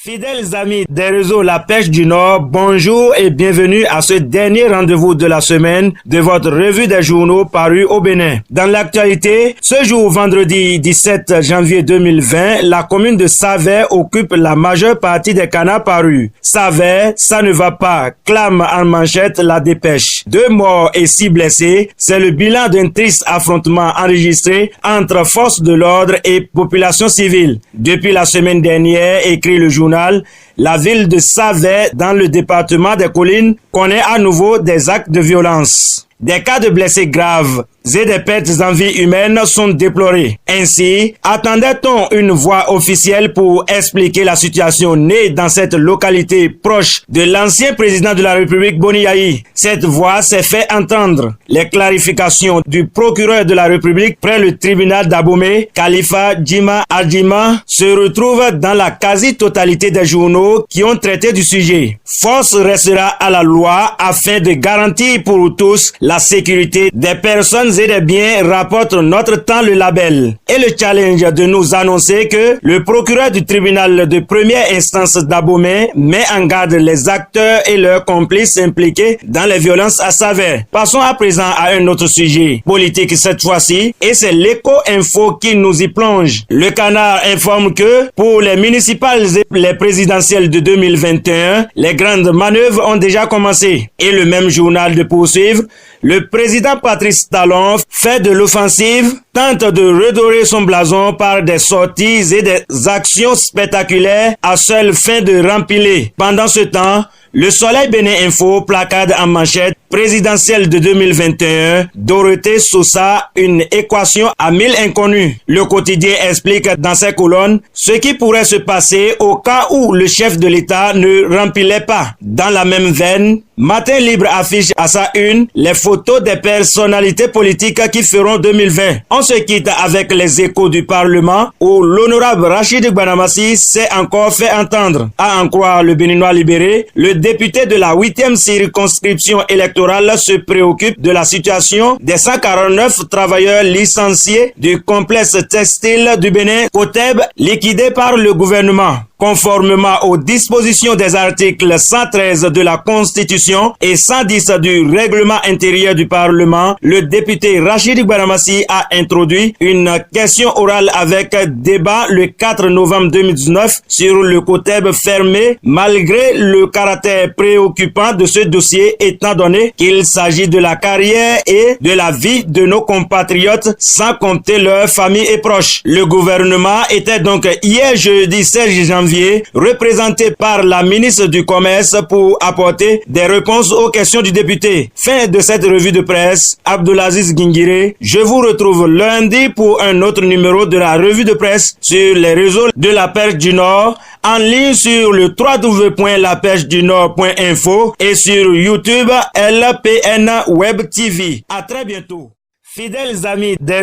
Fidèles amis des réseaux La Pêche du Nord, bonjour et bienvenue à ce dernier rendez-vous de la semaine de votre revue des journaux parue au Bénin. Dans l'actualité, ce jour vendredi 17 janvier 2020, la commune de Savè occupe la majeure partie des canards parus. Savè, ça ne va pas, clame en manchette la dépêche. 2 morts et 6 blessés, c'est le bilan d'un triste affrontement enregistré entre forces de l'ordre et population civile. Depuis la semaine dernière, écrit le journal, la ville de Savè, dans le département des Collines, connaît à nouveau des actes de violence. Des cas de blessés graves et des pertes en vie humaine sont déplorés. Ainsi, attendait-on une voix officielle pour expliquer la situation née dans cette localité proche de l'ancien président de la République Boni Yayi? Cette voix s'est fait entendre. Les clarifications du procureur de la République près le tribunal d'Abomey, Khalifa Djima Adjima, se retrouvent dans la quasi-totalité des journaux qui ont traité du sujet. Force restera à la loi afin de garantir pour tous la sécurité des personnes et des biens, rapporte Notre Temps le label. Et le challenge de nous annoncer que le procureur du tribunal de première instance d'Abomey met en garde les acteurs et leurs complices impliqués dans les violences à Savè. Passons à présent à un autre sujet, politique cette fois-ci, et c'est l'éco-info qui nous y plonge. Le Canard informe que pour les municipales et les présidentielles de 2021, les grandes manœuvres ont déjà commencé. Et le même journal de poursuivre, le président Patrice Talon fait de l'offensive, tente de redorer son blason par des sorties et des actions spectaculaires à seule fin de rempiler. Pendant ce temps, le Soleil Bénin Info placade en manchette présidentielle de 2021, Dorothée Sosa, une équation à 1000 inconnus. Le quotidien explique dans ses colonnes ce qui pourrait se passer au cas où le chef de l'État ne remplissait pas. Dans la même veine, Matin Libre affiche à sa une les photos des personnalités politiques qui feront 2020. On se quitte avec les échos du Parlement où l'honorable Rachid Gbanamassi s'est encore fait entendre. À en croire le Béninois libéré, le député de la 8e circonscription électorale se préoccupe de la situation des 149 travailleurs licenciés du complexe textile du Bénin, Coteb, liquidé par le gouvernement. Conformément aux dispositions des articles 113 de la Constitution et 110 du règlement intérieur du Parlement, le député Rachid Gbanamassi a introduit une question orale avec débat le 4 novembre 2019 sur le Coteb fermé, malgré le caractère préoccupant de ce dossier étant donné qu'il s'agit de la carrière et de la vie de nos compatriotes sans compter leurs familles et proches. Le gouvernement était donc hier jeudi 16 janvier représenté par la ministre du Commerce pour apporter des réponses aux questions du député. Fin de cette revue de presse. Abdulaziz Gingiré, je vous retrouve lundi pour un autre numéro de la revue de presse sur les réseaux de La Pêche du Nord, en ligne sur le www.lapêchedunord.info et sur YouTube LPN Web TV. À très bientôt. Fidèles amis des